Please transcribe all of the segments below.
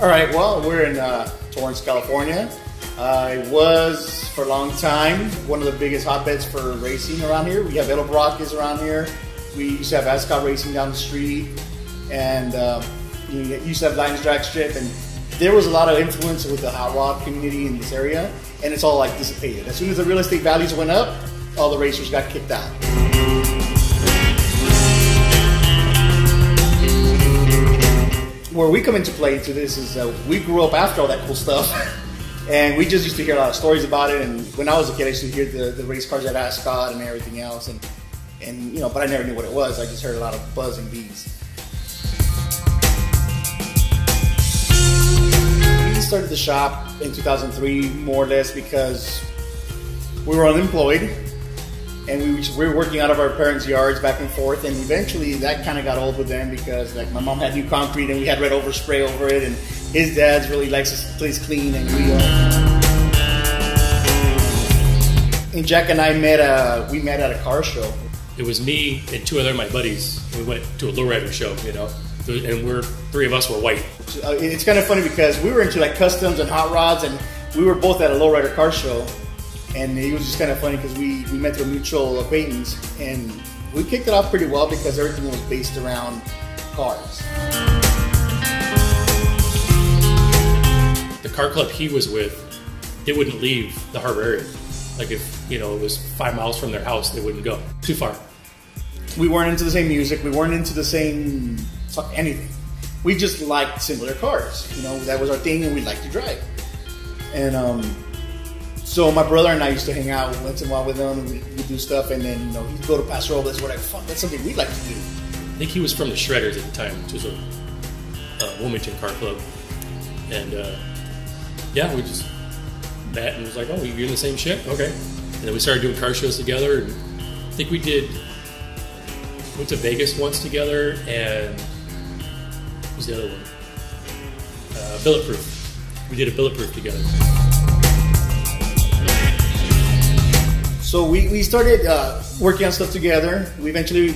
All right, well, we're in Torrance, California. It was, for a long time, one of the biggest hotbeds for racing around here. We have El Brockes around here. We used to have Ascot Racing down the street. And you used to have Lions Drag Strip. And there was a lot of influence with the hot rod community in this area. And it's all like dissipated. As soon as the real estate values went up, all the racers got kicked out. Where we come into play into this is we grew up after all that cool stuff. And we just used to hear a lot of stories about it. And when I was a kid, I used to hear the race cars at Ascot and everything else. And you know, but I never knew what it was. I just heard a lot of buzz and bees. We started the shop in 2003, more or less, because we were unemployed. And we were working out of our parents' yards back and forth. And eventually that kind of got old with them because like my mom had new concrete and we had red overspray over it. And his dad really likes his place clean, and and Jack and I met at a car show. It was me and two other of my buddies. We went to a lowrider show, you know, and three of us were white. It's kind of funny because we were into like customs and hot rods, and we were both at a lowrider car show, and it was just kind of funny because we met through a mutual acquaintance, and we kicked it off pretty well because everything was based around cars. The car club he was with, they wouldn't leave the harbor area. Like if, you know, it was 5 miles from their house, they wouldn't go too far. We weren't into the same music. We weren't into the same anything. We just liked similar cars. You know, that was our thing, and we liked to drive. And so my brother and I used to hang out once in a while with him, and we'd do stuff. And then, you know, he'd go to Paso Robles. We're like, fuck, that's something we'd like to do. I think he was from the Shredders at the time, which was a Wilmington car club. And yeah, we just met and was like, oh, you're in the same ship? Okay. And then we started doing car shows together. And I think we went to Vegas once together, and what was the other one? Bulletproof. We did a Bulletproof together. So we started working on stuff together. We eventually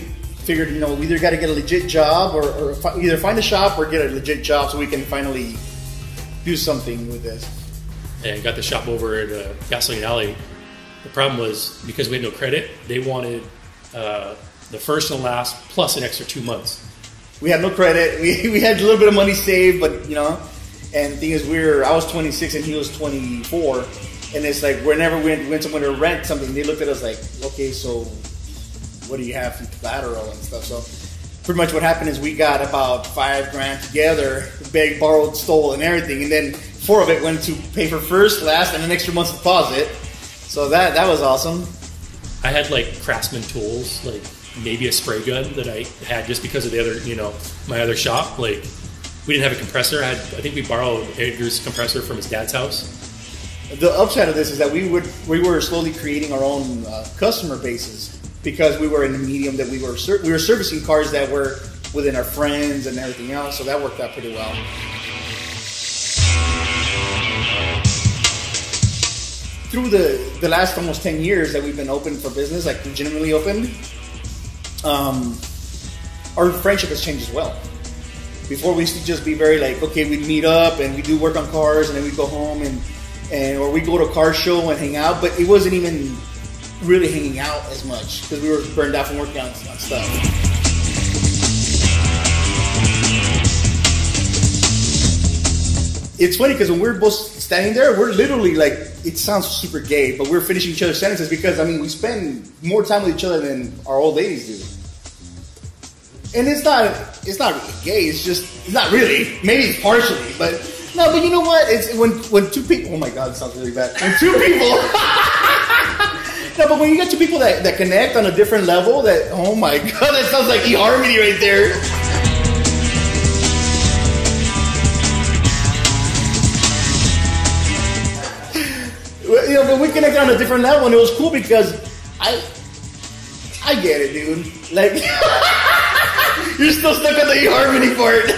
figured, you know, we either got to get a legit job or either find a shop or get a legit job so we can finally do something with this. And got the shop over at Gasoline Alley. The problem was, because we had no credit, they wanted the first and last plus an extra 2 months. We had no credit. We had a little bit of money saved, but you know, and the thing is, I was 26 and he was 24, and it's like whenever we went somewhere to rent something, they looked at us like, okay, so what do you have for collateral and stuff? So pretty much what happened is we got about $5,000 together, begged, borrowed, stole, and everything, and then 4 of it went to pay for first, last, and an extra month's deposit. So that was awesome. I had like Craftsman tools, like maybe a spray gun that I had just because of the other, you know, my other shop. Like we didn't have a compressor. I think we borrowed Edgar's compressor from his dad's house. The upside of this is that we were slowly creating our own customer bases because we were in the medium that we were servicing cars that were within our friends and everything else. So that worked out pretty well. Through the last almost 10 years that we've been open for business, like legitimately open, our friendship has changed as well. Before we used to just be very like, okay, we'd meet up and we do work on cars and then we'd go home and or we go to a car show and hang out, but it wasn't even really hanging out as much because we were burned out from working on stuff. It's funny because when we're both standing there, we're literally like, it sounds super gay, but we're finishing each other's sentences because, I mean, we spend more time with each other than our old ladies do. And it's not really gay, it's not really. Maybe it's partially, but no, but you know what? It's when two people, oh my God, it sounds really bad. When two people, no, but when you get two people that connect on a different level, that, oh my God, that sounds like eHarmony right there. You know, but we connected on a different level, and it was cool because I get it, dude. Like, you're still stuck on the eHarmony part.